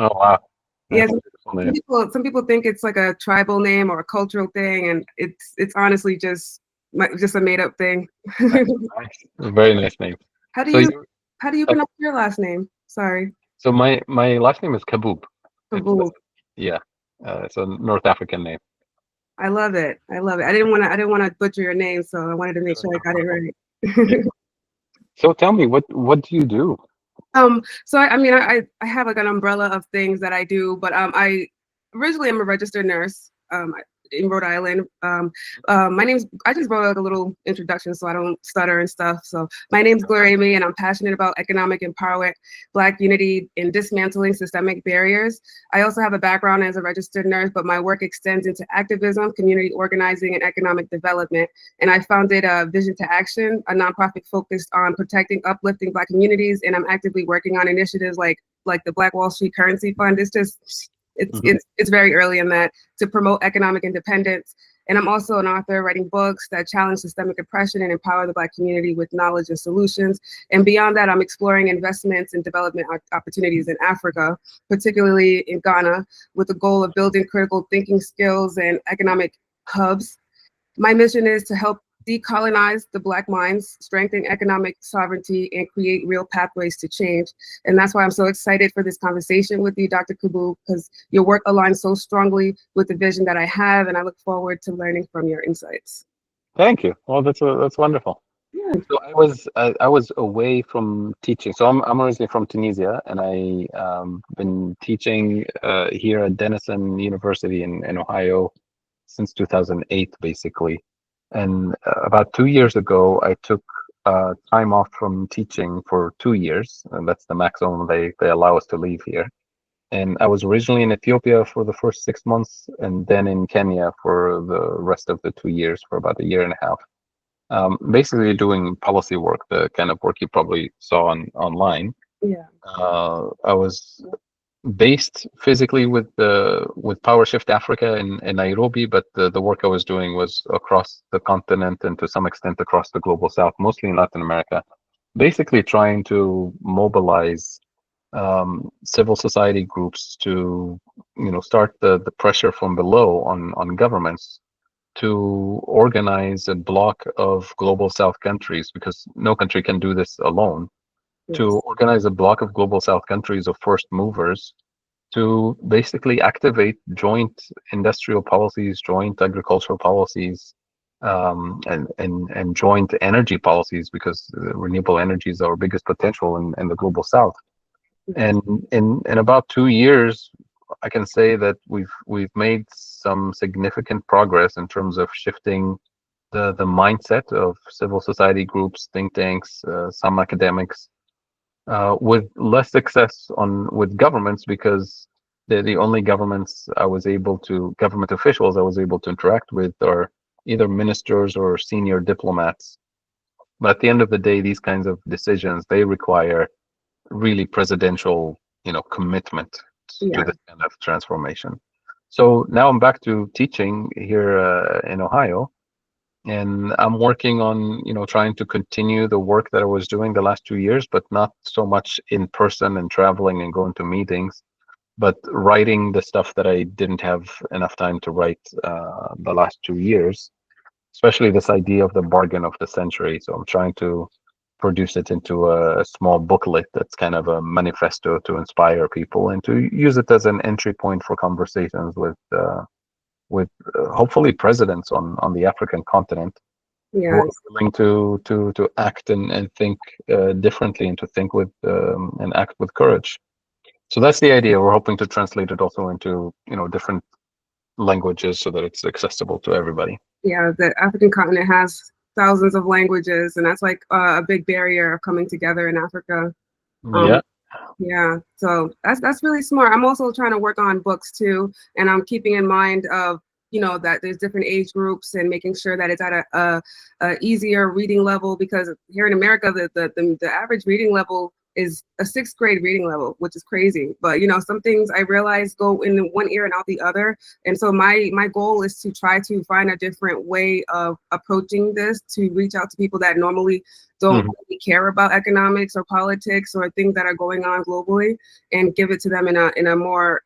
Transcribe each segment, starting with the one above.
Oh, wow. Yeah, That's a beautiful name. some people think it's like a tribal name or a cultural thing, and it's honestly just a made up thing. Nice. A very nice name. How do So you you, how do you uh, pronounce your last name? Sorry. so my last name is Kaboub. It's Kaboul. yeah, it's a North African name. I love it. I love it. I didn't want to butcher your name, so I wanted to make sure I got it Yeah. right. So tell me, what do you do? So I mean, I have like an umbrella of things that I do, but I originally I'm a registered nurse in Rhode Island. I just wrote out a little introduction so I don't stutter and stuff. So my name's Gloreymi, and I'm passionate about economic empowerment, Black unity, and dismantling systemic barriers. I also have a background as a registered nurse, but my work extends into activism, community organizing, and economic development. And I founded Visiontoaction, a nonprofit focused on protecting, uplifting Black communities, and I'm actively working on initiatives like the Black Wall Street Currency Fund. Mhm. It's very early in that, to promote economic independence. And I'm also an author writing books that challenge systemic oppression and empower the Black community with knowledge and solutions. And beyond that, I'm exploring investments and development opportunities in Africa, particularly in Ghana, with the goal of building critical thinking skills and economic hubs. My mission is to help decolonize the Black minds, strengthen economic sovereignty, and create real pathways to change. And that's why I'm so excited for this conversation with you, Dr. Kaboub, because your work aligns so strongly with the vision that I have, and I look forward to learning from your insights. Thank you. Well, that's wonderful. Yeah. So I was away from teaching. So I'm originally from Tunisia, and I been teaching here at Denison University in Ohio since 2008, basically. And about 2 years ago, I took time off from teaching for 2 years, and that's the maximum they allow us to leave here. And I was originally in Ethiopia for the first 6 months, and then in Kenya for the rest of the 2 years, for about a year and a half. Basically doing policy work, the kind of work you probably saw online. Yeah. I was based physically with Power Shift Africa in Nairobi, but the work I was doing was across the continent and to some extent across the global south, mostly in Latin America, basically trying to mobilize civil society groups to start the pressure from below on governments to organize a bloc of global south countries, because no country can do this alone, to Yes. organize a bloc of global south countries of first movers to basically activate joint industrial policies, joint agricultural policies, and joint energy policies, because renewable energy is our biggest potential in the global south. Yes. And in about 2 years, I can say that we've made some significant progress in terms of shifting the mindset of civil society groups, think tanks, some academics, with less success on with governments, because the only government officials I was able to interact with are either ministers or senior diplomats. But at the end of the day, these kinds of decisions, they require really presidential, commitment to Yeah. this kind of transformation. So now I'm back to teaching here in Ohio, and I'm working on, trying to continue the work that I was doing the last 2 years, but not so much in person and traveling and going to meetings, but writing the stuff that I didn't have enough time to write the last 2 years, especially this idea of the bargain of the century. So I'm trying to produce it into a small booklet that's kind of a manifesto to inspire people and to use it as an entry point for conversations with hopefully presidents on the African continent who are Yes. willing to act and think differently, and to think with and act with courage. So that's the idea. We're hoping to translate it also into different languages so that it's accessible to everybody. Yeah. The African continent has thousands of languages, and that's like a big barrier of coming together in Africa. Um, Yeah. Yeah, so that's really smart. I'm also trying to work on books too, and I'm keeping in mind of that there's different age groups and making sure that it's at a easier reading level, because here in America the average reading level is a 6th grade reading level, which is crazy. But, you know, some things I realize go in one ear and out the other. And so my goal is to try to find a different way of approaching this, to reach out to people that normally don't really care about economics or politics or things that are going on globally, and give it to them in a more,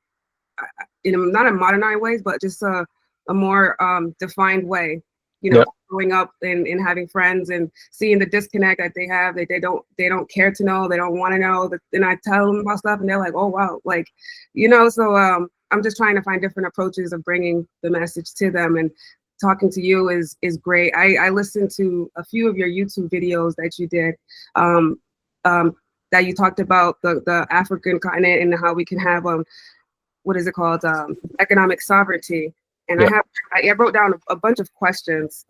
not a modernized ways, but just a more defined way. You know, growing up and having friends and seeing the disconnect that they have, that they don't care to know, they don't want to know. And I tell them about stuff and they're like, oh wow, like, you know. So I'm just trying to find different approaches of bringing the message to them. And talking to you is great. I listened to a few of your YouTube videos that you did, that you talked about the African continent and how we can have what is it called, economic sovereignty. And I wrote down a bunch of questions,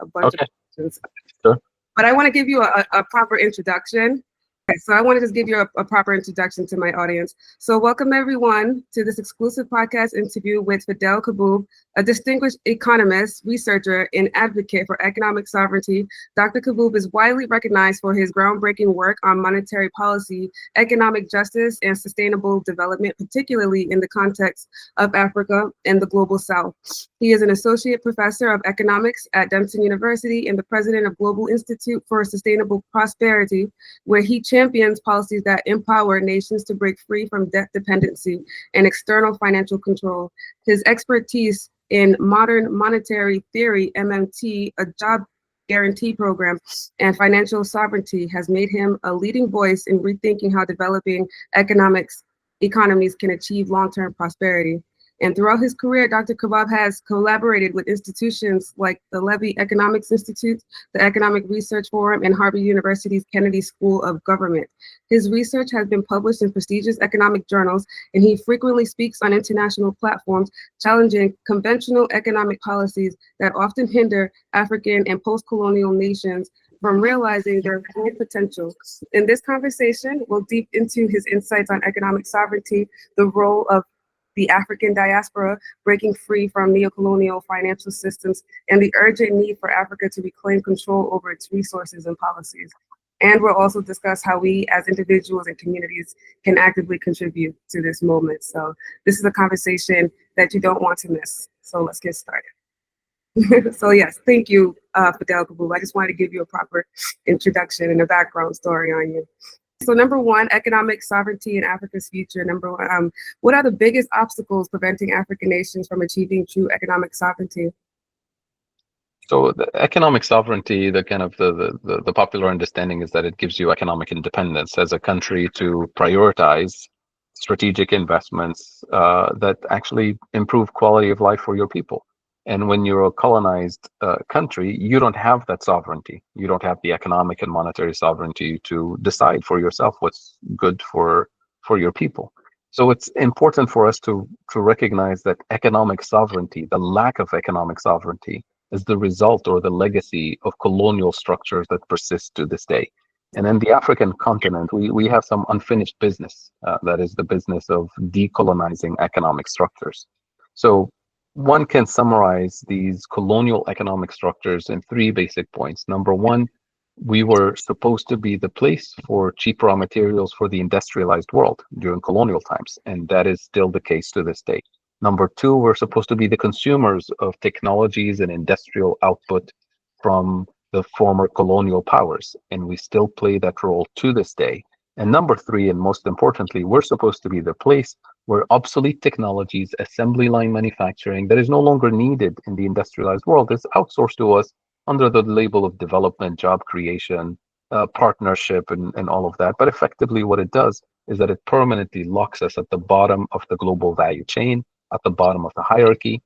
Sure. But I want to give you a proper introduction. Okay, so I want to just give you a proper introduction to my audience. So welcome everyone to this exclusive podcast interview with Fadhel Kaboub, a distinguished economist, researcher, and advocate for economic sovereignty. Dr. Kaboub is widely recognized for his groundbreaking work on monetary policy, economic justice, and sustainable development, particularly in the context of Africa and the Global South. He is an associate professor of economics at Denton University and the president of Global Institute for Sustainable Prosperity, where he champions policies that empower nations to break free from debt dependency and external financial control. His expertise in modern monetary theory, MMT, a job guarantee program, and financial sovereignty has made him a leading voice in rethinking how developing economies can achieve long-term prosperity. And throughout his career, Dr. Kaboub has collaborated with institutions like the Levy Economics Institute, the Economic Research Forum, and Harvard University's Kennedy School of Government. His research has been published in prestigious economic journals, and he frequently speaks on international platforms, challenging conventional economic policies that often hinder African and post-colonial nations from realizing their full potential. In this conversation, we'll deep into his insights on economic sovereignty, the role of the African diaspora breaking free from neocolonial financial systems, and the urgent need for Africa to reclaim control over its resources and policies. And we'll also discuss how we as individuals and communities can actively contribute to this moment. So this is a conversation that you don't want to miss. So let's get started. So yes, thank you, Fadhel Kaboub. I just wanted to give you a proper introduction and a background story on you. So number one, economic sovereignty in Africa's future. Number one, what are the biggest obstacles preventing African nations from achieving true economic sovereignty? So the economic sovereignty, the kind of the popular understanding is that it gives you economic independence as a country to prioritize strategic investments that actually improve quality of life for your people. And when you're a colonized country, you don't have that sovereignty. You don't have the economic and monetary sovereignty to decide for yourself what's good for your people. So it's important for us to recognize that economic sovereignty, the lack of economic sovereignty, is the result or the legacy of colonial structures that persist to this day. And in the African continent, we have some unfinished business. That is the business of decolonizing economic structures. So one can summarize these colonial economic structures in 3 basic points. Number one, we were supposed to be the place for cheap raw materials for the industrialized world during colonial times, and that is still the case to this day. Number two, we're supposed to be the consumers of technologies and industrial output from the former colonial powers, and we still play that role to this day. And number three, and most importantly, we're supposed to be the place where obsolete technologies, assembly line manufacturing that is no longer needed in the industrialized world is outsourced to us under the label of development, job creation, partnership, and all of that. But effectively, what it does is that it permanently locks us at the bottom of the global value chain, at the bottom of the hierarchy,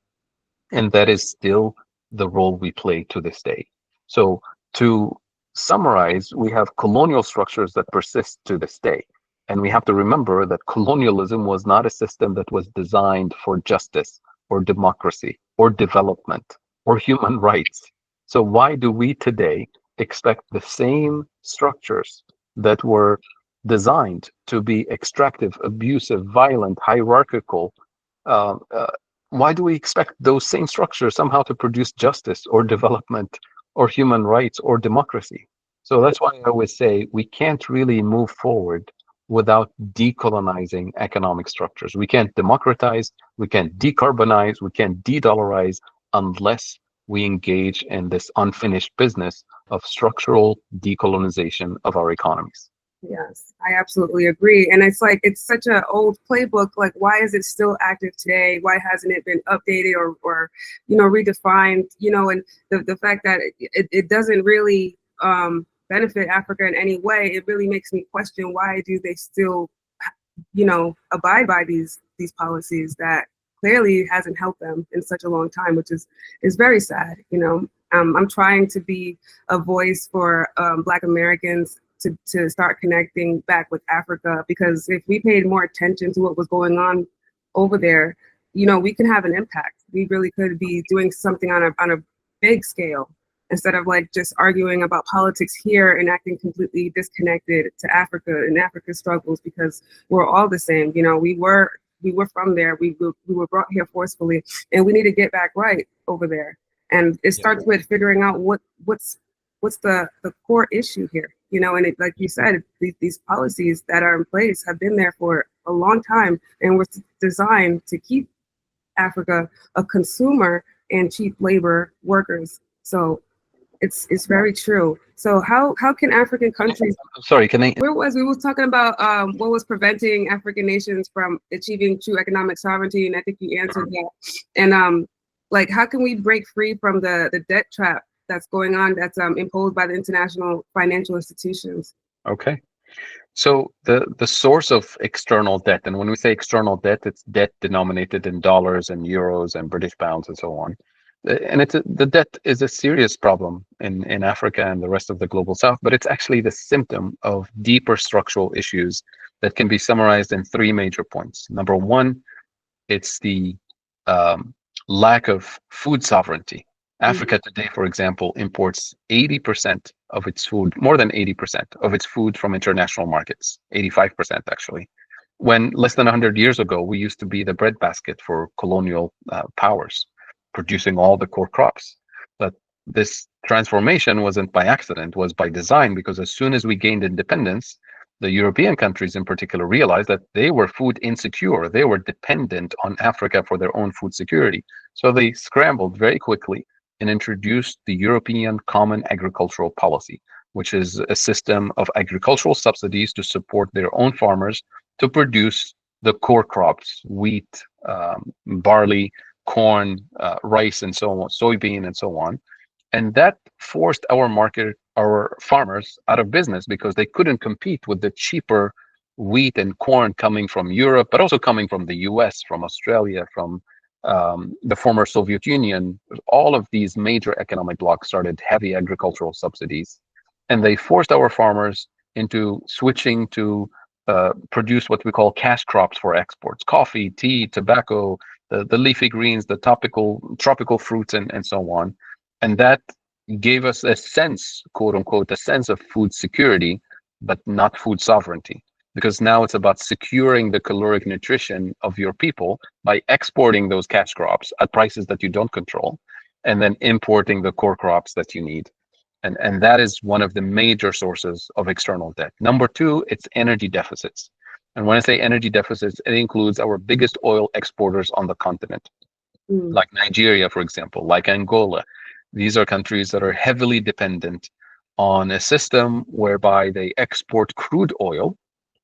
and that is still the role we play to this day. So to summarize, we have colonial structures that persist to this day. And we have to remember that colonialism was not a system that was designed for justice or democracy or development or human rights. So why do we today expect the same structures that were designed to be extractive, abusive, violent, hierarchical? Why do we expect those same structures somehow to produce justice or development or human rights or democracy? So that's why I always say we can't really move forward without decolonizing economic structures. We can't democratize, we can't decarbonize, we can't de-dollarize unless we engage in this unfinished business of structural decolonization of our economies. Yes, I absolutely agree. And it's like, it's such an old playbook. Like, why is it still active today? Why hasn't it been updated or redefined? And the fact that it doesn't really benefit Africa in any way, it really makes me question, why do they still, abide by these policies that clearly hasn't helped them in such a long time, which is very sad. I'm trying to be a voice for Black Americans to start connecting back with Africa, because if we paid more attention to what was going on over there, we can have an impact. We really could be doing something on a big scale, instead of like just arguing about politics here and acting completely disconnected to Africa and Africa's struggles, because we're all the same. We were from there. We were brought here forcefully, and we need to get back right over there. And it starts with figuring out what's the core issue here, and it, like you said, these policies that are in place have been there for a long time and were designed to keep Africa a consumer and cheap labor workers. So it's very true. So how can African countries? Sorry, can I? We were talking about what was preventing African nations from achieving true economic sovereignty, and I think you answered that. And like, how can we break free from the debt trap that's going on, that's imposed by the international financial institutions? Okay. So the source of external debt, and when we say external debt, it's debt denominated in dollars and euros and British pounds and so on. And the debt is a serious problem in Africa and the rest of the global south, but it's actually the symptom of deeper structural issues that can be summarized in three major points. Number one, it's the lack of food sovereignty. Africa today, for example, imports 80% of its food, more than 80% of its food from international markets, 85% actually. When less than 100 years ago, we used to be the breadbasket for colonial powers, producing all the core crops. But this transformation wasn't by accident, was by design, because as soon as we gained independence, the European countries in particular realized that they were food insecure. They were dependent on Africa for their own food security. So they scrambled very quickly and introduced the European Common Agricultural Policy, which is a system of agricultural subsidies to support their own farmers to produce the core crops, wheat, barley, corn, rice, and so on, soybean, and so on. And that forced our farmers out of business, because they couldn't compete with the cheaper wheat and corn coming from Europe, but also coming from the US, from Australia, from the former Soviet Union. All of these major economic blocs started heavy agricultural subsidies, and they forced our farmers into switching to produce what we call cash crops for exports: coffee, tea, tobacco, the leafy greens, the tropical fruits, and so on. And that gave us a sense, quote unquote, a sense of food security, but not food sovereignty. Because now it's about securing the caloric nutrition of your people by exporting those cash crops at prices that you don't control, and then importing the core crops that you need. And that is one of the major sources of external debt. Number two, it's energy deficits. And when I say energy deficits, it includes our biggest oil exporters on the continent, like Nigeria, for example, like Angola. These are countries that are heavily dependent on a system whereby they export crude oil,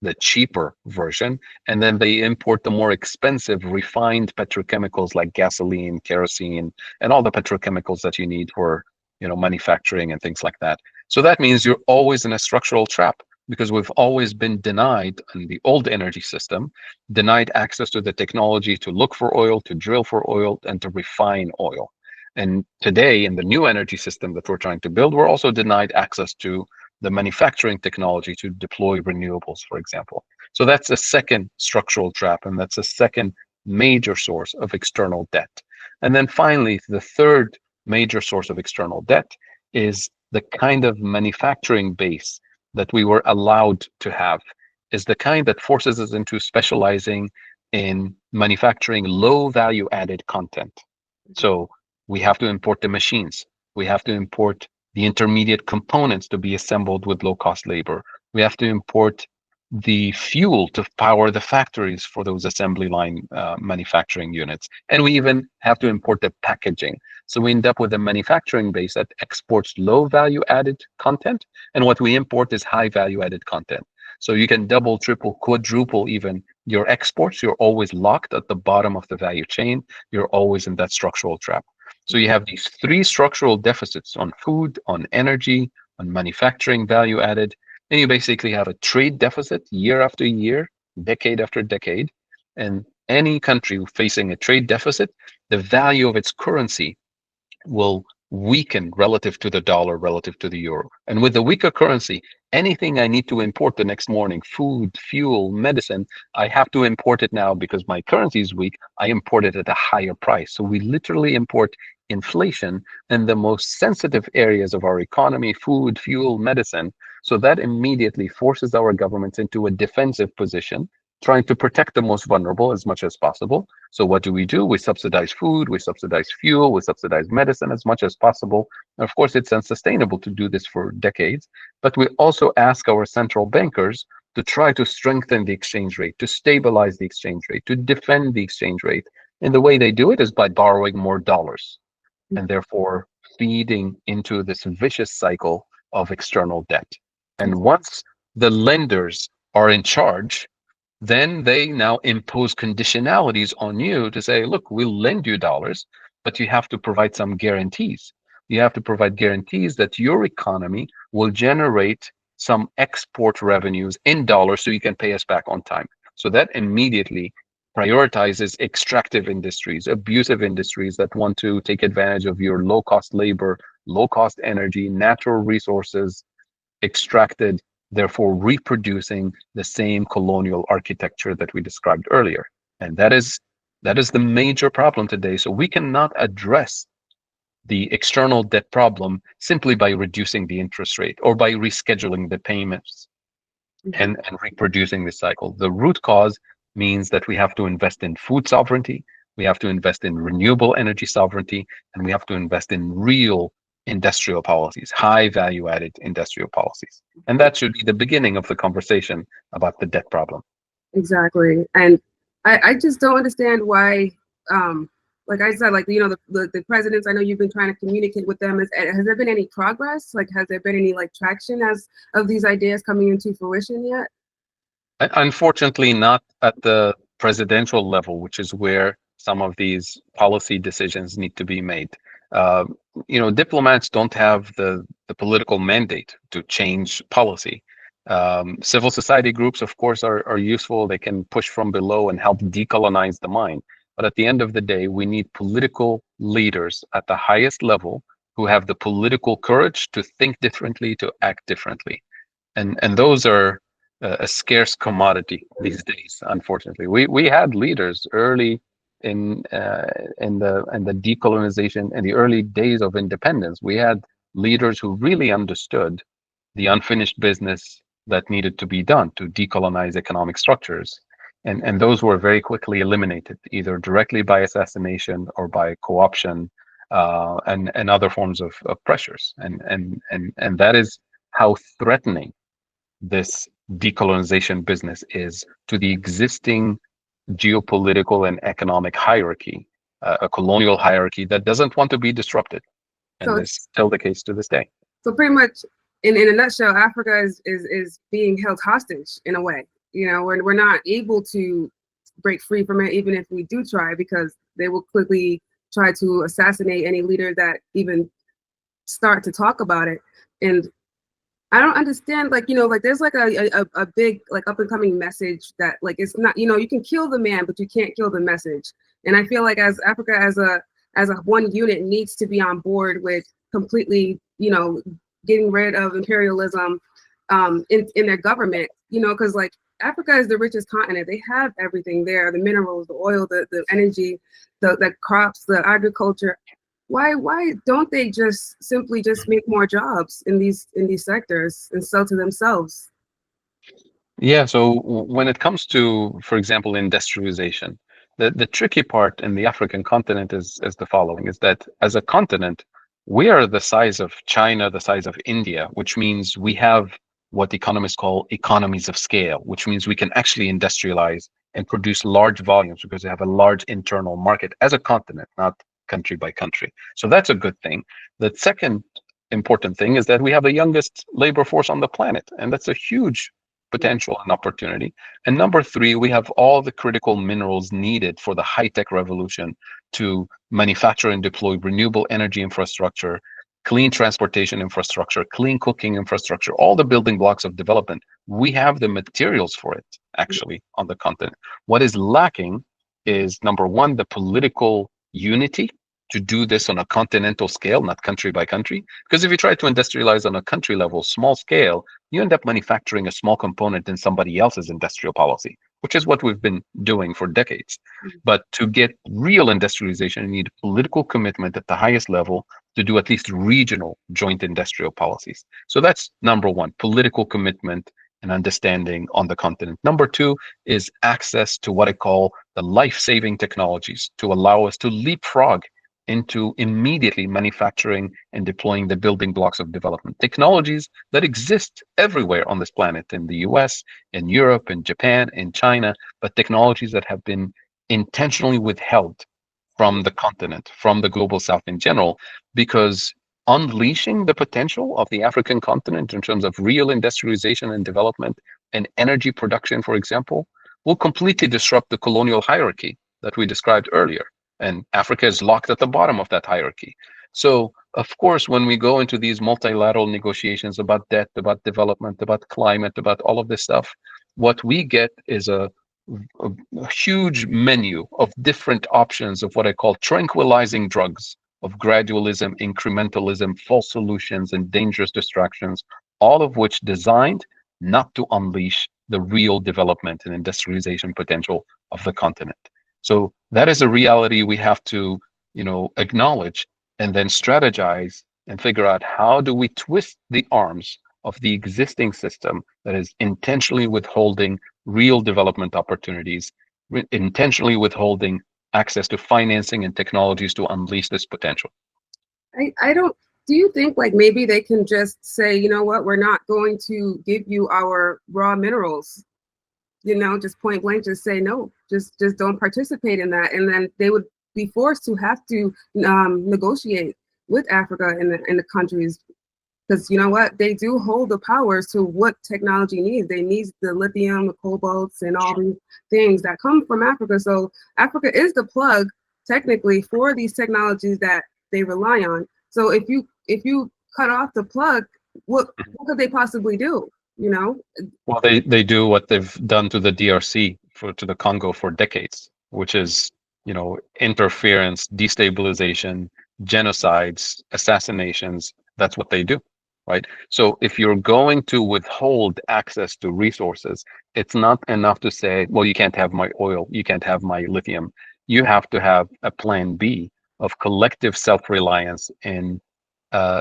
the cheaper version, and then they import the more expensive refined petrochemicals like gasoline, kerosene, and all the petrochemicals that you need for manufacturing and things like that. So that means you're always in a structural trap, because we've always been denied, in the old energy system, denied access to the technology to look for oil, to drill for oil, and to refine oil. And today, in the new energy system that we're trying to build, we're also denied access to the manufacturing technology to deploy renewables, for example. So that's a second structural trap, and that's a second major source of external debt. And then finally, the third major source of external debt is the kind of manufacturing base that we were allowed to have, is the kind that forces us into specializing in manufacturing low value added content. So we have to import the machines. We have to import the intermediate components to be assembled with low cost labor. We have to import the fuel to power the factories for those assembly line manufacturing units. And we even have to import the packaging. So we end up with a manufacturing base that exports low value added content. And what we import is high value added content. So you can double, triple, quadruple even your exports. You're always locked at the bottom of the value chain. You're always in that structural trap. So you have these three structural deficits on food, on energy, on manufacturing value added, and you basically have a trade deficit year after year, decade after decade. And any country facing a trade deficit, the value of its currency will weaken relative to the dollar, relative to the euro. And with the weaker currency, anything I need to import the next morning, food, fuel, medicine, I have to import it now because my currency is weak. I import it at a higher price. So we literally import inflation in the most sensitive areas of our economy, food, fuel, medicine. So that immediately forces our governments into a defensive position, trying to protect the most vulnerable as much as possible. So what do? We subsidize food, we subsidize fuel, we subsidize medicine as much as possible. And of course, it's unsustainable to do this for decades, but we also ask our central bankers to try to strengthen the exchange rate, to stabilize the exchange rate, to defend the exchange rate. And the way they do it is by borrowing more dollars and therefore feeding into this vicious cycle of external debt. And once the lenders are in charge, then they now impose conditionalities on you to say, look, we'll lend you dollars, but you have to provide some guarantees. You have to provide guarantees that your economy will generate some export revenues in dollars so you can pay us back on time. So that immediately prioritizes extractive industries, abusive industries that want to take advantage of your low cost labor, low cost energy, natural resources extracted, therefore reproducing the same colonial architecture that we described earlier. And that is the major problem today. So we cannot address the external debt problem simply by reducing the interest rate or by rescheduling the payments and reproducing the cycle. The root cause means that we have to invest in food sovereignty, we have to invest in renewable energy sovereignty, and we have to invest in real industrial policies, high value added industrial policies. And that should be the beginning of the conversation about the debt problem. Exactly. And I just don't understand why, like I said, like, you know, the presidents, I know you've been trying to communicate with them. Has there been any progress? Like, has there been any like traction as of these ideas coming into fruition yet? Unfortunately, not at the presidential level, which is where some of these policy decisions need to be made. Uh, diplomats don't have the political mandate to change policy. Civil society groups, of course, are useful. They can push from below and help decolonize the mind. But at the end of the day, we need political leaders at the highest level who have the political courage to think differently, to act differently. And those are a scarce commodity these days. Unfortunately, we had leaders early in the decolonization and the early days of independence. We had leaders who really understood the unfinished business that needed to be done to decolonize economic structures. And those were very quickly eliminated, either directly by assassination or by co-option and other forms of pressures. And that is how threatening this decolonization business is to the existing geopolitical and economic hierarchy, a colonial hierarchy that doesn't want to be disrupted. And So this is still the case to this day. so pretty much in a nutshell, Africa is being held hostage in a way. You know, we're not able to break free from it, even if we do try, because they will quickly try to assassinate any leader that even start to talk about it. And I don't understand, like, you know, like there's like a big like up and coming message that like it's not, you know, you can kill the man, but you can't kill the message. And I feel like as Africa as a one unit needs to be on board with completely, you know, getting rid of imperialism in their government, you know, because like Africa is the richest continent. They have everything there, the minerals, the oil, the energy, the crops, the agriculture. Why don't they just simply just make more jobs in these sectors and sell to themselves? Yeah, so when it comes to, for example, industrialization, the tricky part in the African continent is the following, is that as a continent, we are the size of China, the size of India, which means we have what economists call economies of scale, which means we can actually industrialize and produce large volumes because we have a large internal market as a continent, not country by country. So that's a good thing. The second important thing is that we have the youngest labor force on the planet, and that's a huge potential and opportunity. And number three, we have all the critical minerals needed for the high-tech revolution to manufacture and deploy renewable energy infrastructure, clean transportation infrastructure, clean cooking infrastructure, all the building blocks of development. We have the materials for it, actually, on the continent. What is lacking is, number one, the political unity to do this on a continental scale, not country by country. Because if you try to industrialize on a country level, small scale, you end up manufacturing a small component in somebody else's industrial policy, which is what we've been doing for decades. But to get real industrialization, you need political commitment at the highest level to do at least regional joint industrial policies. So that's number one, political commitment and understanding on the continent. Number two is access to what I call the life-saving technologies to allow us to leapfrog into immediately manufacturing and deploying the building blocks of development. Technologies that exist everywhere on this planet, in the US, in Europe, in Japan, in China, but technologies that have been intentionally withheld from the continent, from the global south in general, because unleashing the potential of the African continent in terms of real industrialization and development and energy production, for example, will completely disrupt the colonial hierarchy that we described earlier. And Africa is locked at the bottom of that hierarchy. So, of course, when we go into these multilateral negotiations about debt, about development, about climate, about all of this stuff, what we get is a huge menu of different options of what I call tranquilizing drugs, of gradualism, incrementalism, false solutions, and dangerous distractions, all of which designed not to unleash the real development and industrialization potential of the continent. So that is a reality we have to, acknowledge and then strategize and figure out how do we twist the arms of the existing system that is intentionally withholding real development opportunities, intentionally withholding access to financing and technologies to unleash this potential. I don't, do you think like maybe they can just say, you know what, we're not going to give you our raw minerals, just point blank, just say no, just don't participate in that. And then they would be forced to have to negotiate with Africa and the countries, because you know what, they do hold the powers to what technology needs. They need the lithium, the cobalts, and all these things that come from Africa. So Africa is the plug technically for these technologies that they rely on. So if you cut off the plug, what could they possibly do? Well, they do what they've done to the DRC, to the Congo for decades, which is, interference, destabilization, genocides, assassinations. That's what they do, right? So if you're going to withhold access to resources, it's not enough to say, well, you can't have my oil, you can't have my lithium. You have to have a plan B of collective self-reliance and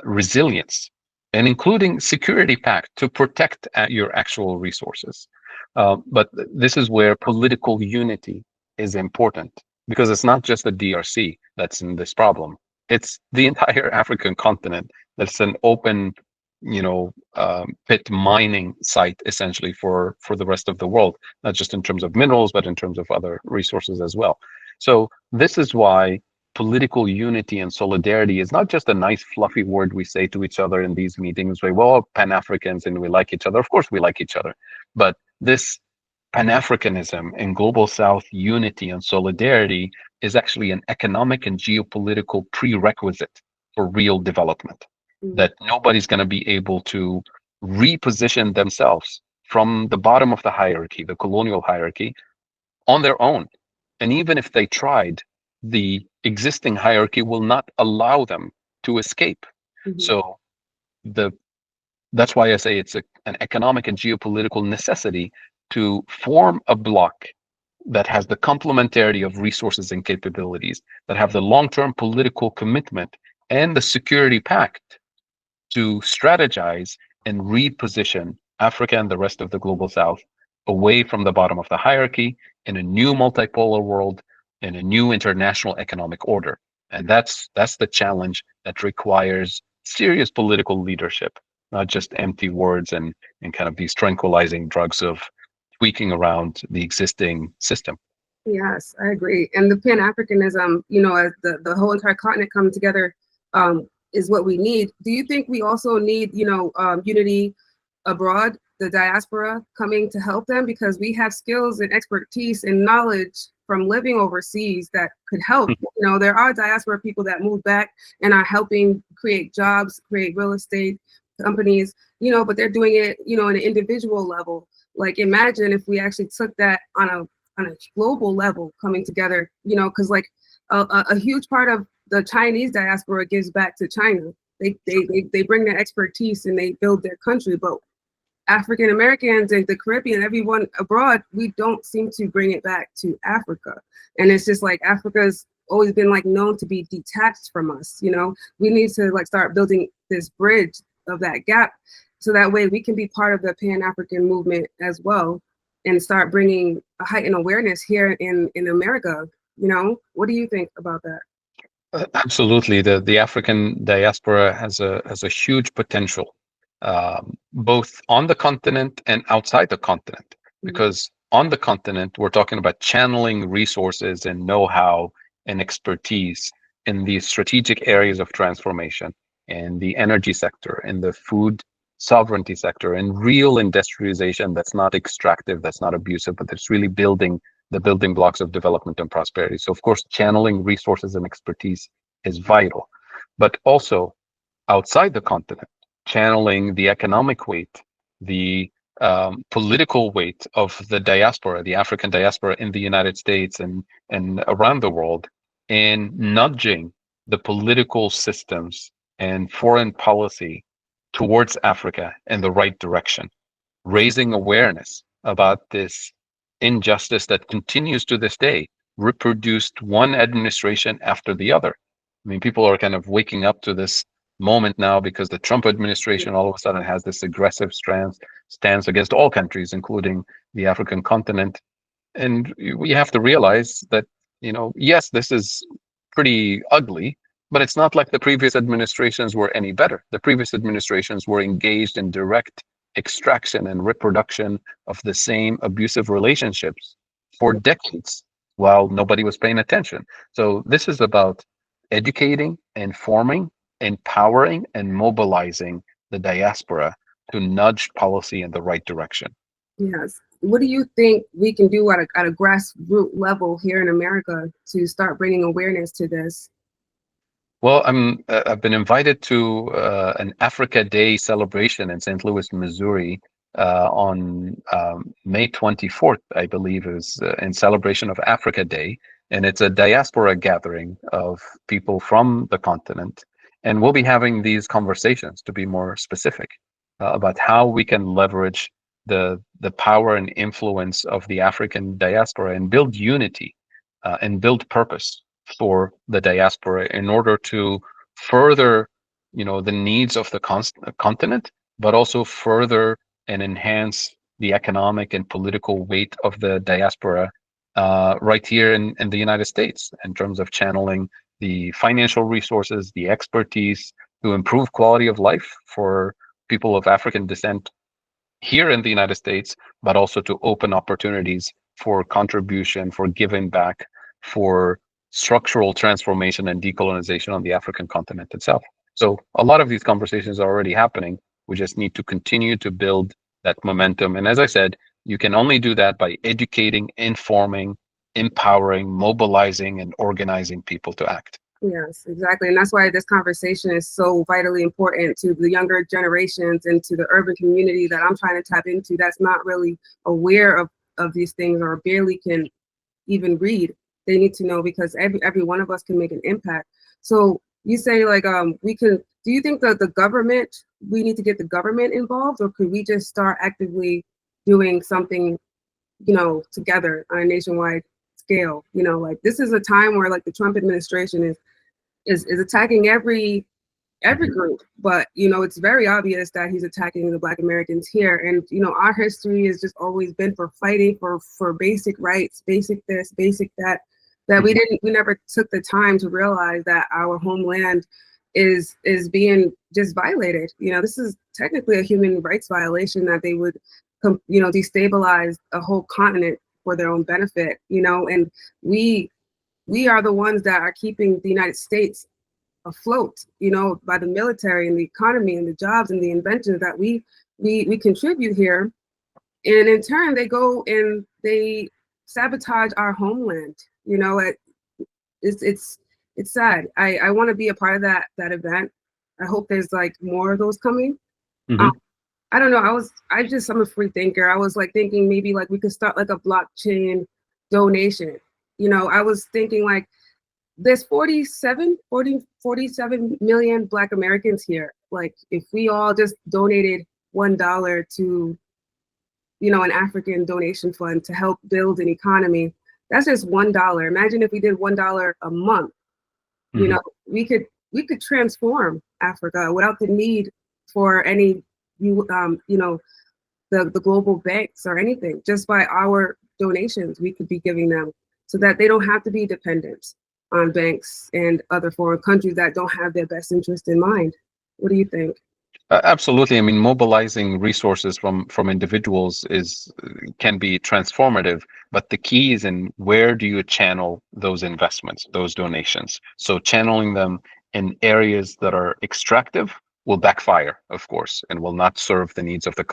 resilience, and including security pact to protect your actual resources. But this is where political unity is important, because it's not just the DRC that's in this problem. It's the entire African continent that's an open, pit mining site essentially for the rest of the world, not just in terms of minerals, but in terms of other resources as well. So this is why political unity and solidarity is not just a nice fluffy word we say to each other in these meetings where we're all Pan-Africans and we like each other. Of course we like each other, but this Pan-Africanism and global South unity and solidarity is actually an economic and geopolitical prerequisite for real development. That nobody's going to be able to reposition themselves from the bottom of the hierarchy, the colonial hierarchy, on their own. And even if they tried, the existing hierarchy will not allow them to escape. So that's why I say it's an economic and geopolitical necessity to form a bloc that has the complementarity of resources and capabilities, that have the long-term political commitment and the security pact to strategize and reposition Africa and the rest of the global South away from the bottom of the hierarchy in a new multipolar world, in a new international economic order. And that's the challenge that requires serious political leadership, not just empty words and kind of these tranquilizing drugs of tweaking around the existing system. Yes, I agree. And the Pan-Africanism, as the whole entire continent coming together, is what we need. Do you think we also need, unity abroad, the diaspora coming to help them? Because we have skills and expertise and knowledge from living overseas that could help. There are diaspora people that move back and are helping create jobs, create real estate companies, but they're doing it, on an individual level. Like, imagine if we actually took that on a global level, coming together, because like a huge part of the Chinese diaspora gives back to China. They bring their expertise and they build their country, but African Americans and the Caribbean, everyone abroad, we don't seem to bring it back to Africa. And it's just like Africa's always been like known to be detached from us. We need to like start building this bridge of that gap, so that way we can be part of the Pan-African movement as well, and start bringing a heightened awareness here in America. What do you think about that? Absolutely, the African diaspora has a huge potential, both on the continent and outside the continent. Because on the continent, we're talking about channeling resources and know-how and expertise in these strategic areas of transformation, in the energy sector, in the food sovereignty sector, and real industrialization that's not extractive, that's not abusive, but that's really building the building blocks of development and prosperity. So of course, channeling resources and expertise is vital, but also outside the continent, channeling the economic weight, the political weight of the diaspora, the African diaspora in the United States and around the world, in nudging the political systems and foreign policy towards Africa in the right direction, raising awareness about this injustice that continues to this day, reproduced one administration after the other. I mean, people are kind of waking up to this moment now because the Trump administration all of a sudden has this aggressive stance against all countries, including the African continent. And we have to realize that, yes, this is pretty ugly, but it's not like the previous administrations were any better. The previous administrations were engaged in direct extraction and reproduction of the same abusive relationships for decades while nobody was paying attention. So this is about educating, informing, empowering, and mobilizing the diaspora to nudge policy in the right direction. Yes. What do you think we can do at a grassroots level here in America to start bringing awareness to this? Well, I've been invited to an Africa Day celebration in St. Louis, Missouri, on May 24th, I believe, is in celebration of Africa Day. And it's a diaspora gathering of people from the continent. And we'll be having these conversations, to be more specific, about how we can leverage the power and influence of the African diaspora and build unity and build purpose for the diaspora in order to further, the needs of the continent, but also further and enhance the economic and political weight of the diaspora right here in the United States, in terms of channeling the financial resources, the expertise to improve quality of life for people of African descent here in the United States, but also to open opportunities for contribution, for giving back, for structural transformation and decolonization on the African continent itself. So a lot of these conversations are already happening. We just need to continue to build that momentum. And as I said, you can only do that by educating, informing, empowering, mobilizing, and organizing people to act. Yes, exactly. And that's why this conversation is so vitally important to the younger generations and to the urban community that I'm trying to tap into that's not really aware of these things or barely can even read. They need to know, because every one of us can make an impact. So you say like do you think that we need to get the government involved, or could we just start actively doing something, together on a nationwide scale? Like this is a time where like the Trump administration is attacking every group, but it's very obvious that he's attacking the Black Americans here. And our history has just always been for fighting for basic rights, basic this, basic that we never took the time to realize that our homeland is being just violated. You know, this is technically a human rights violation that they would, you know, destabilize a whole continent for their own benefit. You know, and we are the ones that are keeping the United States afloat. You know, by the military and the economy and the jobs and the inventions that we contribute here, and in turn they go and they sabotage our homeland. You know, it's sad. I want to be a part of that event. I hope there's like more of those coming. Mm-hmm. I don't know. I'm a free thinker. I was like thinking maybe like we could start like a blockchain donation. You know, I was thinking like there's 47 million Black Americans here. Like if we all just donated $1 to, you know, an African donation fund to help build an economy, that's just $1. Imagine if we did $1 a month. You know, we could transform Africa without the need for any you know, the global banks or anything. Just by our donations we could be giving them, so that they don't have to be dependent on banks and other foreign countries that don't have their best interest in mind. What do you think? Absolutely. I mean, mobilizing resources from individuals can be transformative, but the key is in where do you channel those investments, those donations. So channeling them in areas that are extractive will backfire, of course, and will not serve the needs of the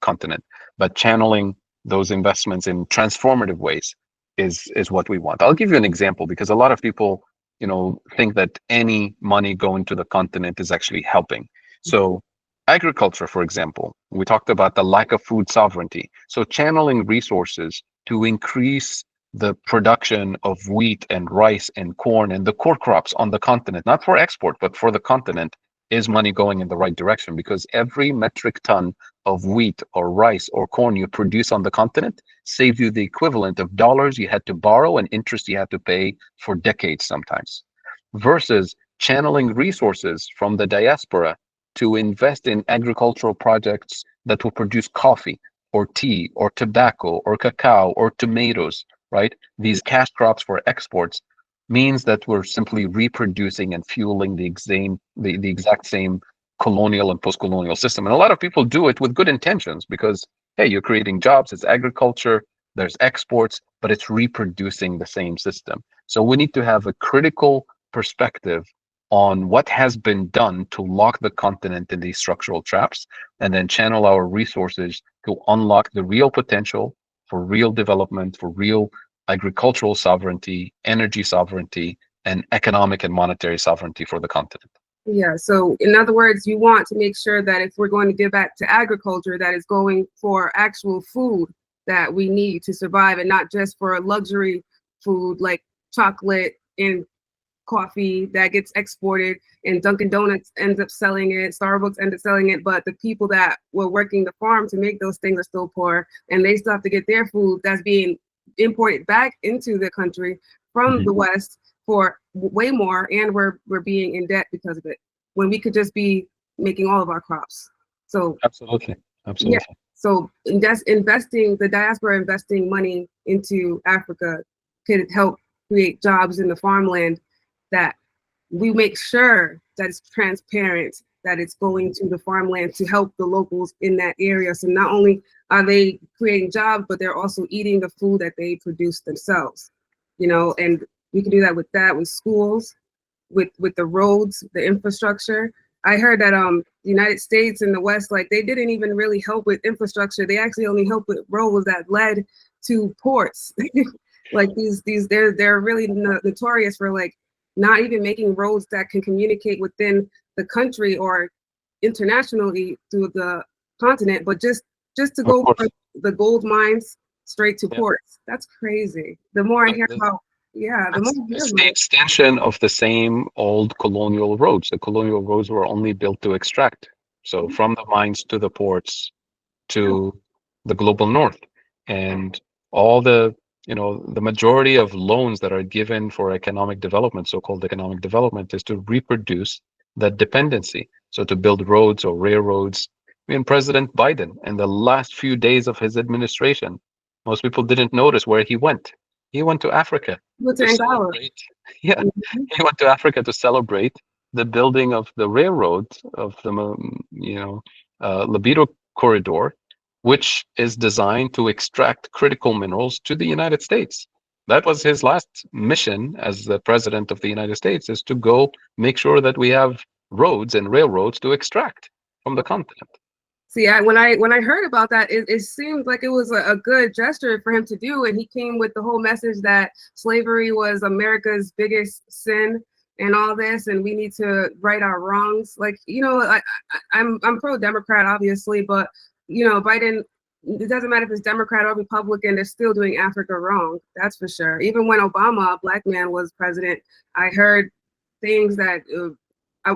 continent. But channeling those investments in transformative ways is what we want. I'll give you an example, because a lot of people, you know, think that any money going to the continent is actually helping. So agriculture, for example, we talked about the lack of food sovereignty. So channeling resources to increase the production of wheat and rice and corn and the core crops on the continent, not for export, but for the continent, is money going in the right direction, because every metric ton of wheat or rice or corn you produce on the continent saves you the equivalent of dollars you had to borrow and interest you had to pay for decades sometimes, versus channeling resources from the diaspora to invest in agricultural projects that will produce coffee or tea or tobacco or cacao or tomatoes, right? These cash crops for exports means that we're simply reproducing and fueling the exact same colonial and post-colonial system. And a lot of people do it with good intentions, because, hey, you're creating jobs, it's agriculture, there's exports, but it's reproducing the same system. So we need to have a critical perspective on what has been done to lock the continent in these structural traps, and then channel our resources to unlock the real potential for real development, for real agricultural sovereignty, energy sovereignty, and economic and monetary sovereignty for the continent. Yeah, so in other words, you want to make sure that if we're going to give back to agriculture, that is going for actual food that we need to survive, and not just for luxury food like chocolate and coffee that gets exported and Dunkin' Donuts ends up selling it, Starbucks ends up selling it, but the people that were working the farm to make those things are still poor, and they still have to get their food that's being imported back into the country from the West for way more, and we're being in debt because of it, when we could just be making all of our crops. So absolutely. Yeah, so the diaspora investing money into Africa could help create jobs in the farmland, that we make sure that it's transparent, that it's going to the farmland to help the locals in that area. So not only are they creating jobs, but they're also eating the food that they produce themselves, you know, and we can do that with schools, with the roads, the infrastructure. I heard that the United States and the West, like, they didn't even really help with infrastructure. They actually only helped with roads that led to ports. Like they're really notorious for like not even making roads that can communicate within the country or internationally through the continent, but just to go from the gold mines straight to ports. That's crazy. The more I hear about, it's the extension of the same old colonial roads. The colonial roads were only built to extract. So from the mines to the ports to the global north, and all the majority of loans that are given for economic development, so-called economic development, is to reproduce that dependency. So to build roads or railroads. I mean, President Biden, in the last few days of his administration, most people didn't notice where he went. He went to Africa to celebrate. Yeah, he went to Africa to celebrate the building of the railroad of the Libido corridor, which is designed to extract critical minerals to the United States. That was his last mission as the president of the United States, is to go make sure that we have roads and railroads to extract from the continent. See, when I heard about that, it seemed like it was a good gesture for him to do, and he came with the whole message that slavery was America's biggest sin and all this, and we need to right our wrongs. Like, I'm pro-Democrat, obviously, but Biden. It doesn't matter if it's Democrat or Republican; they're still doing Africa wrong. That's for sure. Even when Obama, a black man, was president, I heard things that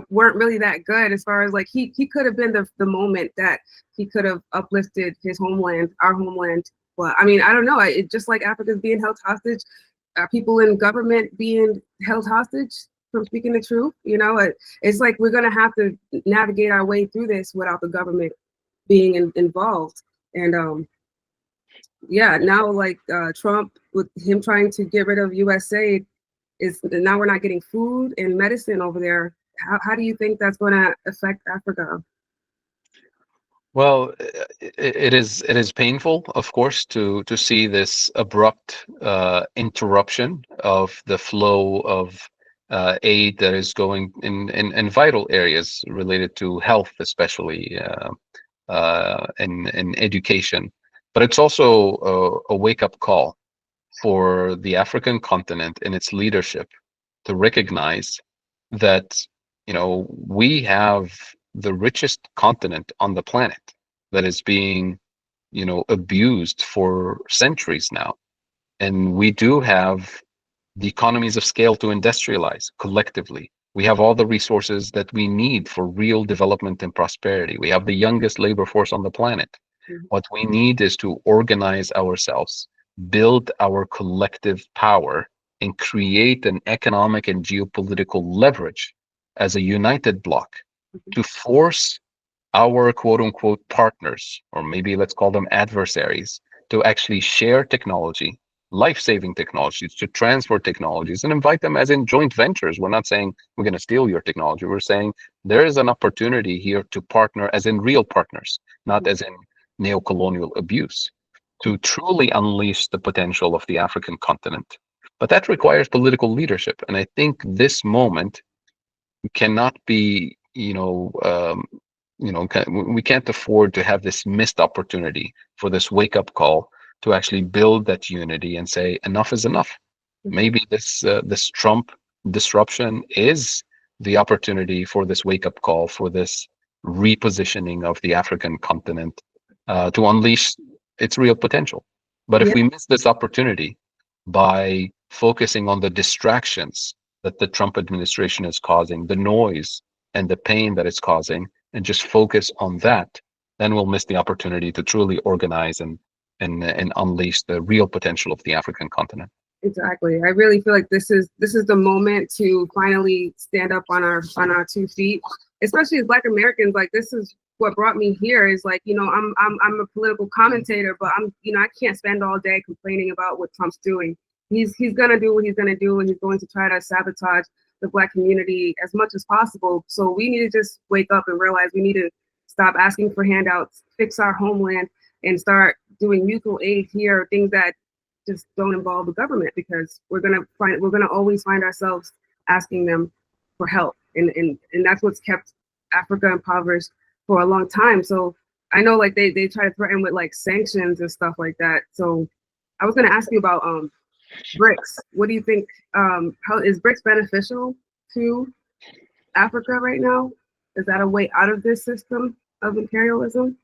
weren't really that good, as far as like he could have been the moment that he could have uplifted his homeland, our homeland. But I mean, I don't know. It just like Africa's being held hostage, people in government being held hostage from speaking the truth. It's like we're gonna have to navigate our way through this without the government being involved. And yeah, now like Trump, with him trying to get rid of USAID, is now we're not getting food and medicine over there. How do you think that's going to affect Africa? Well, it is painful, of course, to see this abrupt interruption of the flow of aid that is going in vital areas related to health, especially in education. But it's also a wake-up call for the African continent and its leadership to recognize that we have the richest continent on the planet that is being abused for centuries now, and we do have the economies of scale to industrialize collectively. We have all the resources that we need for real development and prosperity. We have the youngest labor force on the planet. Mm-hmm. What we need is to organize ourselves, build our collective power, and create an economic and geopolitical leverage as a united bloc to force our quote unquote partners, or maybe let's call them adversaries, to actually share technology, life-saving technologies, to transfer technologies and invite them as in joint ventures. We're not saying we're going to steal your technology. We're saying there is an opportunity here to partner as in real partners, not as in neocolonial abuse, to truly unleash the potential of the African continent. But that requires political leadership. And I think this moment cannot be, we can't afford to have this missed opportunity for this wake-up call to actually build that unity and say enough is enough. Maybe this Trump disruption is the opportunity for this wake-up call, for this repositioning of the African continent to unleash its real potential. But if we miss this opportunity by focusing on the distractions that the Trump administration is causing, the noise and the pain that it's causing, and just focus on that, then we'll miss the opportunity to truly organize and unleash the real potential of the African continent. Exactly. I really feel like this is the moment to finally stand up on our 2 feet, especially as Black Americans. Like, this is what brought me here. Is like, I'm a political commentator, but I can't spend all day complaining about what Trump's doing. He's gonna do what he's gonna do, and he's going to try to sabotage the Black community as much as possible. So we need to just wake up and realize we need to stop asking for handouts, fix our homeland, and start doing mutual aid here, things that just don't involve the government, because we're gonna always find ourselves asking them for help, and that's what's kept Africa impoverished for a long time. So I know, like, they try to threaten with like sanctions and stuff like that. So I was gonna ask you about BRICS. What do you think? How is BRICS beneficial to Africa right now? Is that a way out of this system of imperialism?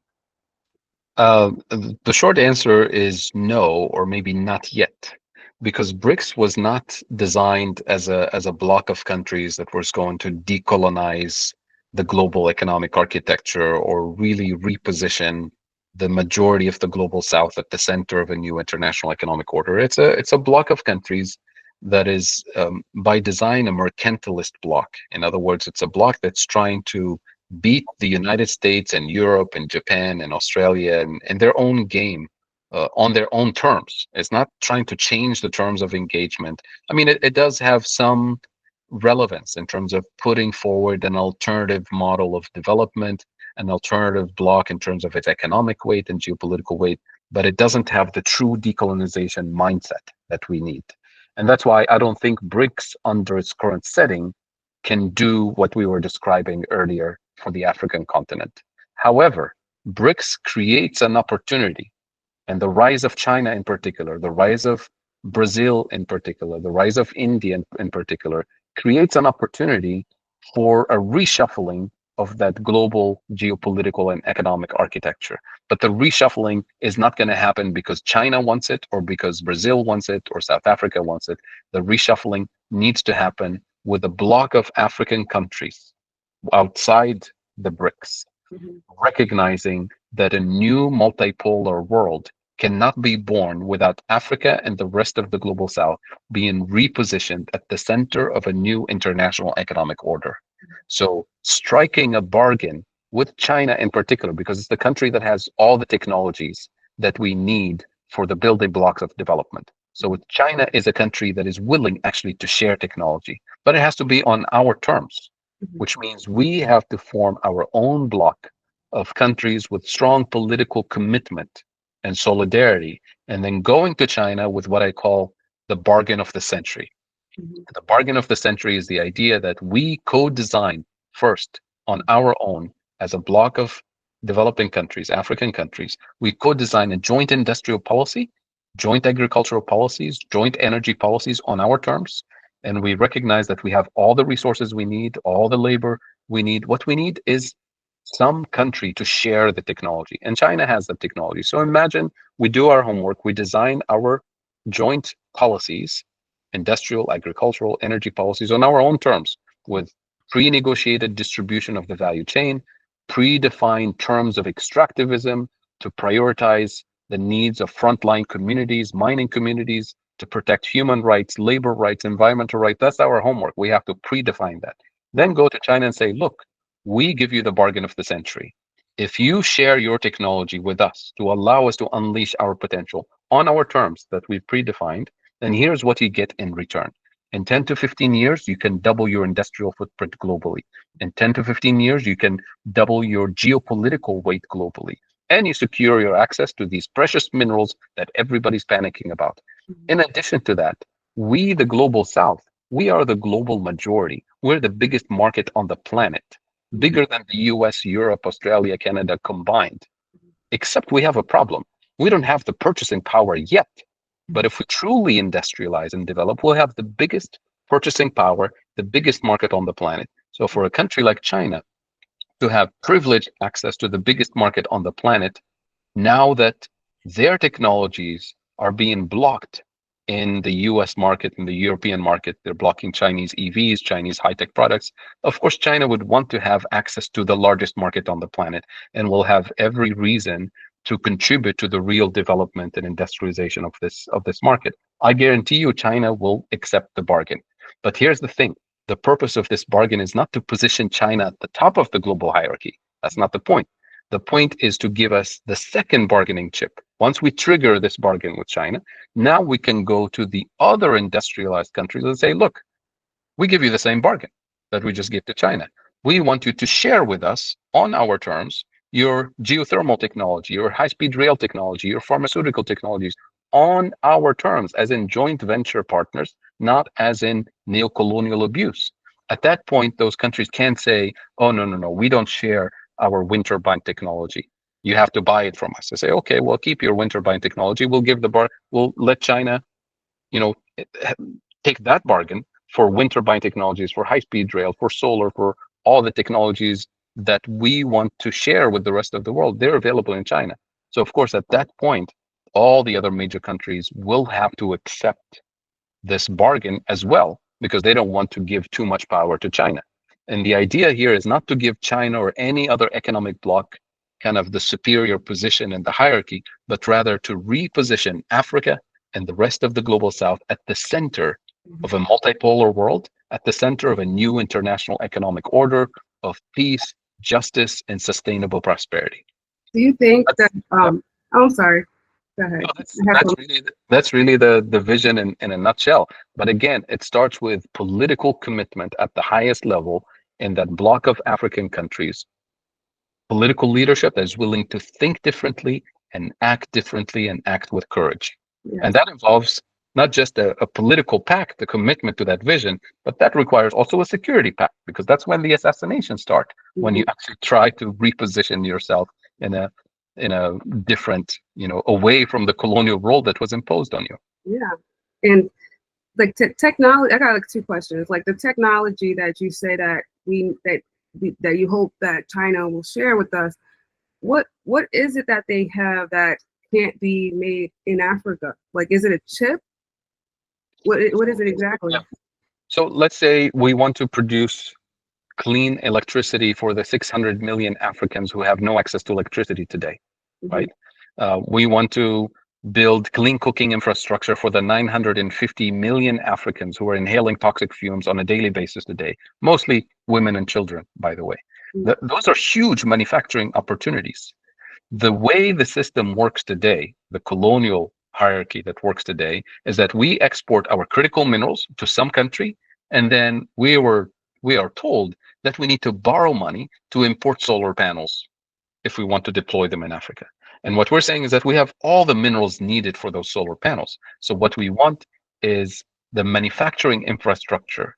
The short answer is no, or maybe not yet, because BRICS was not designed as a block of countries that was going to decolonize the global economic architecture or really reposition the majority of the global South at the center of a new international economic order. It's a block of countries that is by design a mercantilist bloc. In other words, it's a bloc that's trying to beat the United States and Europe and Japan and Australia in their own game on their own terms. It's not trying to change the terms of engagement. I mean, it does have some relevance in terms of putting forward an alternative model of development, an alternative bloc in terms of its economic weight and geopolitical weight, but it doesn't have the true decolonization mindset that we need. And that's why I don't think BRICS, under its current setting, can do what we were describing earlier for the African continent. However, BRICS creates an opportunity, and the rise of China in particular, the rise of Brazil in particular, the rise of India in particular, creates an opportunity for a reshuffling of that global geopolitical and economic architecture. But the reshuffling is not going to happen because China wants it, or because Brazil wants it, or South Africa wants it. The reshuffling needs to happen with a bloc of African countries outside the BRICS, recognizing that a new multipolar world cannot be born without Africa and the rest of the global South being repositioned at the center of a new international economic order. So striking a bargain with China in particular, because it's the country that has all the technologies that we need for the building blocks of development. So China is a country that is willing actually to share technology, but it has to be on our terms, which means we have to form our own bloc of countries with strong political commitment and solidarity, and then going to China with what I call the bargain of the century. The bargain of the century is the idea that we co-design first on our own as a bloc of developing countries, African countries. We co-design a joint industrial policy, joint agricultural policies, joint energy policies on our terms. And we recognize that we have all the resources we need, all the labor we need. What we need is some country to share the technology. And China has the technology. So imagine we do our homework, we design our joint policies, industrial, agricultural, energy policies on our own terms, with pre-negotiated distribution of the value chain, predefined terms of extractivism to prioritize the needs of frontline communities, mining communities, to protect human rights, labor rights, environmental rights. That's our homework. We have to predefine that. Then go to China and say, look, we give you the bargain of the century. If you share your technology with us to allow us to unleash our potential on our terms that we've predefined, then here's what you get in return. In 10 to 15 years, you can double your industrial footprint globally. In 10 to 15 years, you can double your geopolitical weight globally. And you secure your access to these precious minerals that everybody's panicking about. In addition to that, we, the global South, we are the global majority. We're the biggest market on the planet, bigger than the US, Europe, Australia, Canada combined. Except we have a problem. We don't have the purchasing power yet. But if we truly industrialize and develop, we'll have the biggest purchasing power, the biggest market on the planet. So for a country like China to have privileged access to the biggest market on the planet, now that their technologies are being blocked in the US market, in the European market, they're blocking Chinese EVs, Chinese high-tech products. Of course, China would want to have access to the largest market on the planet and will have every reason to contribute to the real development and industrialization of this market. I guarantee you China will accept the bargain. But here's the thing. The purpose of this bargain is not to position China at the top of the global hierarchy. That's not the point. The point is to give us the second bargaining chip. Once we trigger this bargain with China, now we can go to the other industrialized countries and say, look, we give you the same bargain that we just gave to China. We want you to share with us on our terms your geothermal technology, your high-speed rail technology, your pharmaceutical technologies on our terms, as in joint venture partners, not as in neocolonial abuse. At that point, those countries can't say, oh, no, we don't share our wind turbine technology. You have to buy it from us. They say, okay, well, keep your wind turbine technology. We'll let China, take that bargain for wind turbine technologies, for high-speed rail, for solar, for all the technologies that we want to share with the rest of the world. They're available in China. So of course, at that point, all the other major countries will have to accept this bargain as well, because they don't want to give too much power to China. And the idea here is not to give China or any other economic bloc kind of the superior position in the hierarchy, but rather to reposition Africa and the rest of the global South at the center of a multipolar world, at the center of a new international economic order of peace, justice, and sustainable prosperity. Do you think that, I'm sorry. Go ahead. No, that's really the vision in a nutshell. But again, it starts with political commitment at the highest level in that block of African countries, political leadership that is willing to think differently and act with courage. And Yes. that involves not just a political pact, the commitment to that vision, but that requires also a security pact, because that's when the assassinations start, when you actually try to reposition yourself in a different, away from the colonial role that was imposed on you. Yeah. And like technology, I got like two questions. Like the technology that you say that that you hope that China will share with us, what is it that they have that can't be made in Africa? Like, is it a chip? What is it exactly? Yeah. So let's say we want to produce clean electricity for the 600 million Africans who have no access to electricity today, right? We want to build clean cooking infrastructure for the 950 million Africans who are inhaling toxic fumes on a daily basis today, mostly women and children, by the way. Those are huge manufacturing opportunities. The way the system works today, the colonial hierarchy that works today, is that we export our critical minerals to some country, and then we are told that we need to borrow money to import solar panels if we want to deploy them in Africa. And what we're saying is that we have all the minerals needed for those solar panels. So what we want is the manufacturing infrastructure,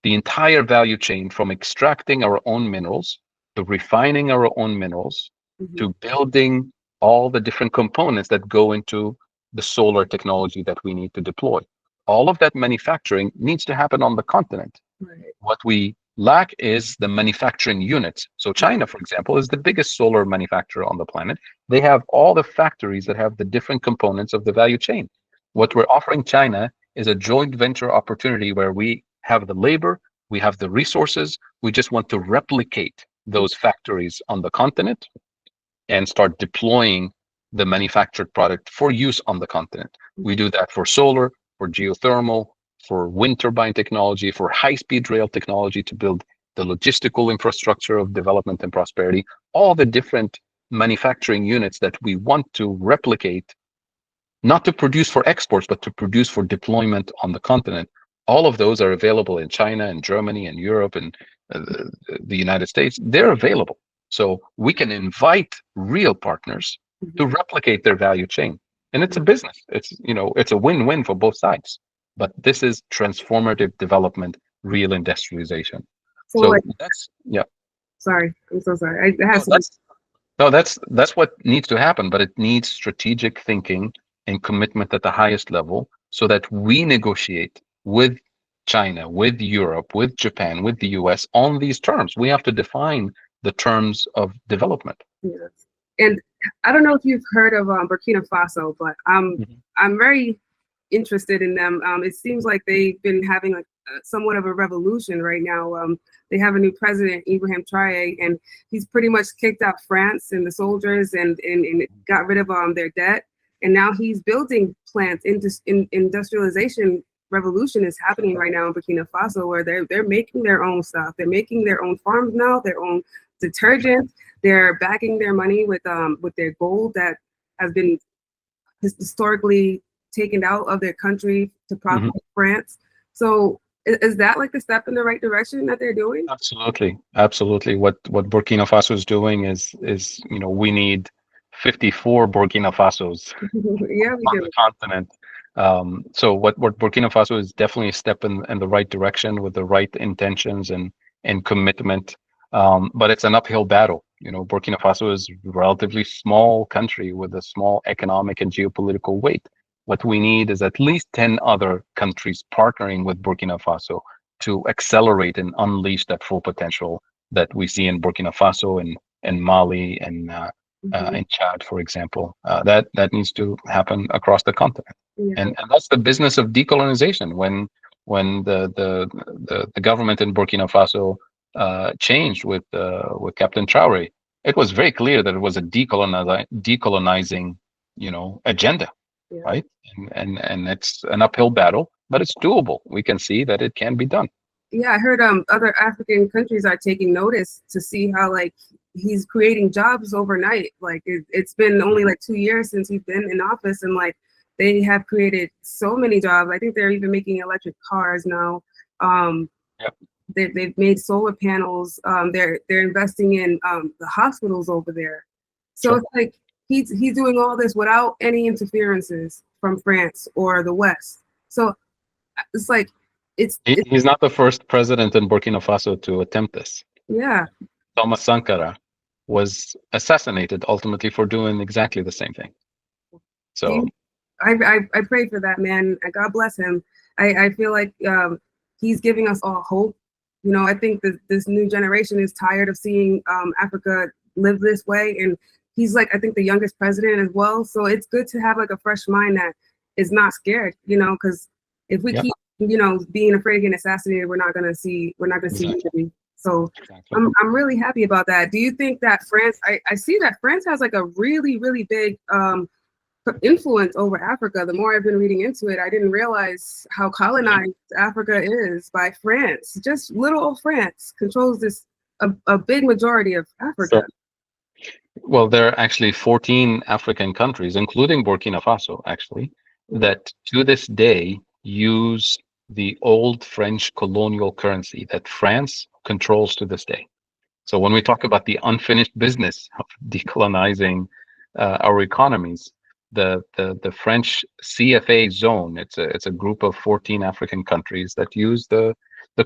the entire value chain, from extracting our own minerals to refining our own minerals to building all the different components that go into the solar technology that we need to deploy. All of that manufacturing needs to happen on the continent. Right. What we lack is the manufacturing units. So China, for example, is the biggest solar manufacturer on the planet. They have all the factories that have the different components of the value chain. What we're offering China is a joint venture opportunity where we have the labor, we have the resources, we just want to replicate those factories on the continent and start deploying the manufactured product for use on the continent. We do that for solar, for geothermal, for wind turbine technology, for high-speed rail technology to build the logistical infrastructure of development and prosperity, all the different manufacturing units that we want to replicate, not to produce for exports, but to produce for deployment on the continent. All of those are available in China and Germany and Europe and the United States. They're available. So we can invite real partners to replicate their value chain. And it's a business. It's a win-win for both sides. But this is transformative development, real industrialization. So like, that's, yeah. Sorry, I'm so sorry. It has That's what needs to happen, but it needs strategic thinking and commitment at the highest level so that we negotiate with China, with Europe, with Japan, with the US on these terms. We have to define the terms of development. Yes. And I don't know if you've heard of Burkina Faso, but I'm very interested in them. It seems like they've been having like somewhat of a revolution right now. They have a new president, Ibrahim Traoré, and he's pretty much kicked out France and the soldiers and got rid of their debt. And now he's building plants. Industrialization revolution is happening right now in Burkina Faso, where they're making their own stuff. They're making their own farms now, their own detergent. They're backing their money with their gold that has been historically taken out of their country to profit France. So is that like a step in the right direction that they're doing? Absolutely. What Burkina Faso is doing is we need 54 Burkina Fasos yeah, we on do. the continent. So what Burkina Faso is definitely a step in the right direction with the right intentions and commitment. But it's an uphill battle. Burkina Faso is a relatively small country with a small economic and geopolitical weight. What we need is at least 10 other countries partnering with Burkina Faso to accelerate and unleash that full potential that we see in Burkina Faso and Mali and Chad, for example. That needs to happen across the continent. Yeah. And that's the business of decolonization. When the government in Burkina Faso changed with Captain Traoré, it was very clear that it was a decolonizing agenda. Yeah. Right? And it's an uphill battle, but it's doable. We can see that it can be done. Yeah, I heard other African countries are taking notice to see how like he's creating jobs overnight. Like it's been only like 2 years since he's been in office, and like they have created so many jobs. I think they're even making electric cars now. Yep. They've made solar panels. They're investing in the hospitals over there. So Sure. it's like he's doing all this without any interferences from France or the West. So it's like it's He's not the first president in Burkina Faso to attempt this. yeah. Thomas Sankara was assassinated ultimately for doing exactly the same thing. So I pray for that man. God bless him. I feel like he's giving us all hope. You know, I think that this new generation is tired of seeing Africa live this way, and he's like, I think, the youngest president as well. So it's good to have like a fresh mind that is not scared. You know, because if we keep being afraid of getting assassinated, we're not gonna see unity. So I'm really happy about that. Do you think that France? I see that France has like a really big influence over Africa. The more I've been reading into it, I didn't realize how colonized Africa is by France. Just little old France controls this a big majority of Africa. Well, there are actually 14 African countries, including Burkina Faso, actually, that to this day use the old French colonial currency that France controls to this day. So when we talk about the unfinished business of decolonizing our economies, the French CFA zone, it's a group of 14 African countries that use the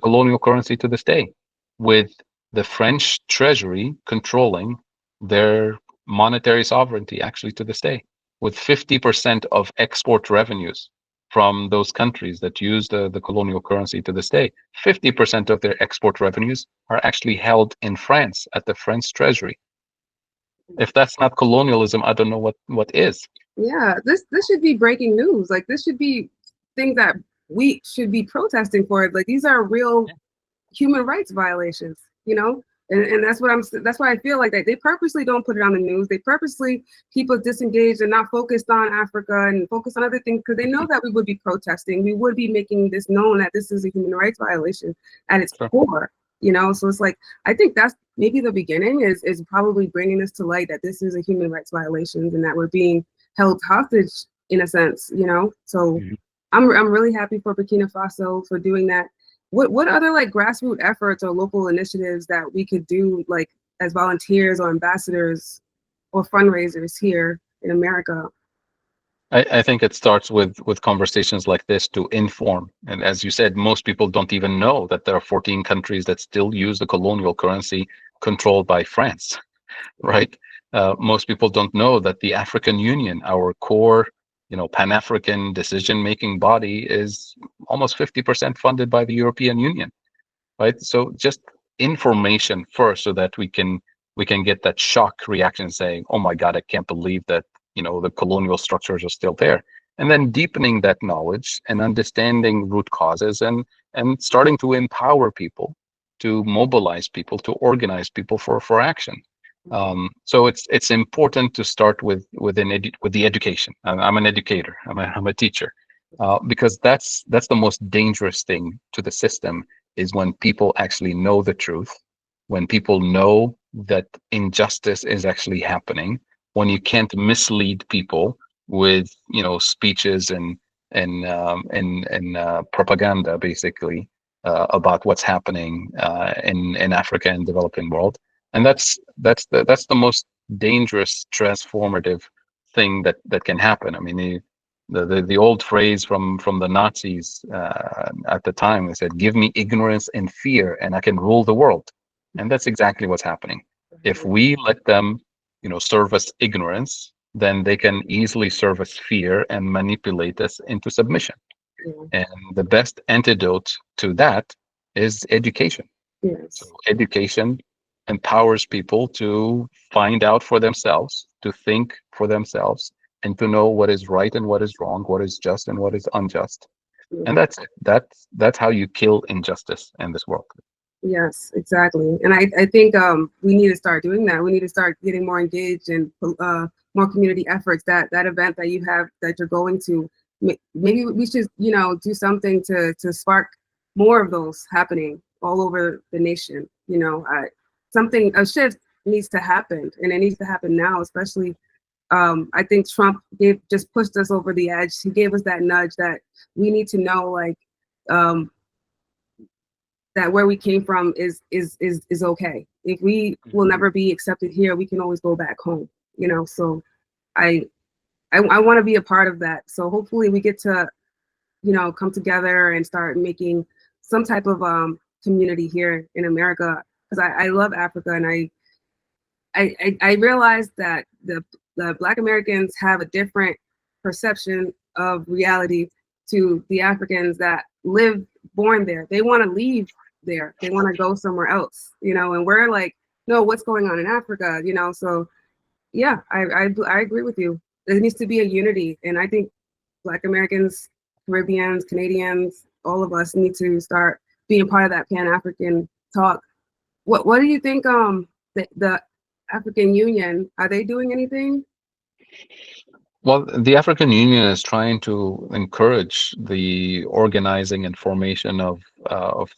colonial currency to this day, with the French treasury controlling their monetary sovereignty actually to this day, with 50% of export revenues from those countries that use the colonial currency to this day. 50% of their export revenues are actually held in France at the French treasury. If that's not colonialism, I don't know what is. Yeah, this should be breaking news. Like this should be things that we should be protesting for. Like these are real human rights violations, you know? And that's why I feel like they purposely don't put it on the news. They purposely keep us disengaged and not focused on Africa and focus on other things because they know that we would be protesting. We would be making this known that this is a human rights violation at its core, you know? So it's like, I think that's maybe the beginning is probably bringing this to light that this is a human rights violation and that we're being held hostage in a sense, you know? So I'm really happy for Burkina Faso for doing that. What other like grassroots efforts or local initiatives that we could do like as volunteers or ambassadors or fundraisers here in America? I think it starts with conversations like this to inform. And as you said, most people don't even know that there are 14 countries that still use the colonial currency controlled by France, right? Most people don't know that the African Union, our core, Pan-African decision-making body, is almost 50% funded by the European Union, right? So just information first, so that we can get that shock reaction, saying, "Oh my God, I can't believe that the colonial structures are still there," and then deepening that knowledge and understanding root causes and starting to empower people, to mobilize people, to organize people for action. So it's important to start with the education. I'm an educator. I'm a teacher, because that's the most dangerous thing to the system, is when people actually know the truth, when people know that injustice is actually happening, when you can't mislead people with speeches and propaganda, basically, about what's happening in Africa and developing world. And that's the most dangerous transformative thing that can happen. I mean, the old phrase from the Nazis at the time, they said, "Give me ignorance and fear, and I can rule the world." And that's exactly what's happening. If we let them, serve us ignorance, then they can easily serve us fear and manipulate us into submission. And the best antidote to that is education. So education empowers people to find out for themselves, to think for themselves, and to know what is right and what is wrong, what is just and what is unjust. And that's it. That's how you kill injustice in this world. Yes, exactly. And I think we need to start doing that. We need to start getting more engaged in more community efforts. That event that you have that you're going to, maybe we should do something to spark more of those happening all over the nation. A shift needs to happen, and it needs to happen now, especially. I think Trump just pushed us over the edge. He gave us that nudge that we need to know, like, that where we came from is okay. If we will never be accepted here, we can always go back home. You know, so I want to be a part of that. So hopefully we get to, you know, come together and start making some type of community here in America, because I love Africa, and I realized that the Black Americans have a different perception of reality to the Africans that live born there. They want to leave there. They want to go somewhere else, you know, and we're like, no, what's going on in Africa, you know? So yeah, I agree with you. There needs to be a unity, and I think Black Americans, Caribbeans, Canadians, all of us need to start being part of that Pan-African talk. What do you think? The African Union, are they doing anything? Well, the African Union is trying to encourage the organizing and formation of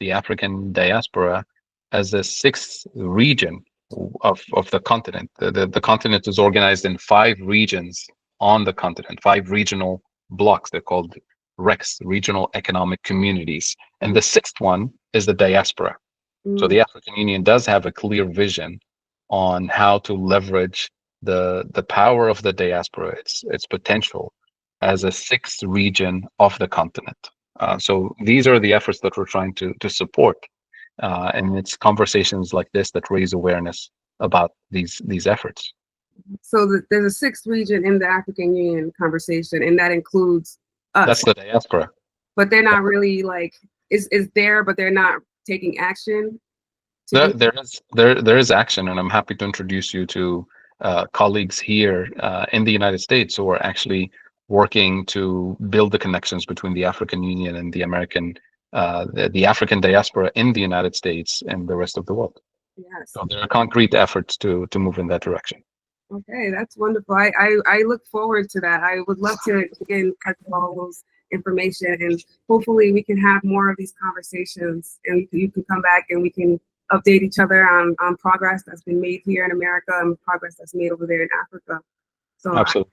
the African diaspora as a sixth region of the continent. The continent is organized in 5 regions on the continent, 5 regional blocks. They're called RECs, regional economic communities, and the 6th one is the diaspora. So the African Union does have a clear vision on how to leverage the power of the diaspora, its potential as a 6th region of the continent. So these are the efforts that we're trying to support, and it's conversations like this that raise awareness about these efforts. So there's a 6th region in the African Union conversation, and that includes us. That's the diaspora. But they're not really like, is there, but they're not taking action. There is action, and I'm happy to introduce you to colleagues here in the United States who are actually working to build the connections between the African Union and the African diaspora in the United States and the rest of the world. Yes. So there are concrete efforts to move in that direction. Okay, that's wonderful. I look forward to that. I would love to again catch all those information, and hopefully we can have more of these conversations, and you can come back and we can update each other on progress that's been made here in America and progress that's made over there in Africa. So absolutely.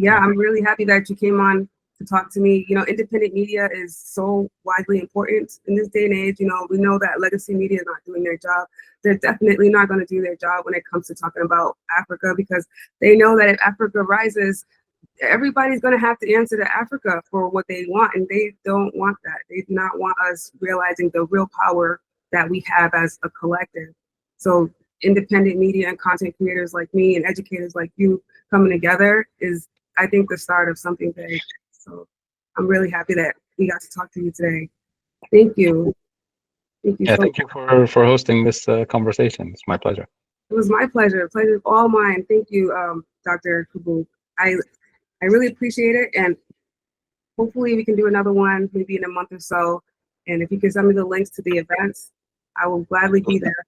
I'm really happy that you came on to talk to me. You know, independent media is so widely important in this day and age. You know, we know that legacy media is not doing their job. They're definitely not going to do their job when it comes to talking about Africa, because they know that if Africa rises, everybody's going to have to answer to Africa for what they want, and they don't want that. They do not want us realizing the real power that we have as a collective. So independent media and content creators like me and educators like you coming together is, I think, the start of something big. So I'm really happy that we got to talk to you today. Thank you. Thank you. Thank you for hosting this conversation. It's my pleasure. It was my pleasure. Pleasure is all mine. Thank you, Dr. Kaboub. I really appreciate it, and hopefully we can do another one maybe in a month or so. And if you can send me the links to the events, I will gladly be there.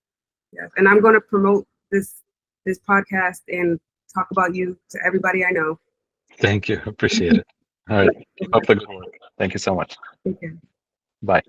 Yes. And I'm going to promote this podcast and talk about you to everybody I know. Thank you. Appreciate it. All right. Keep up the good work. Thank you so much. Take care. Bye.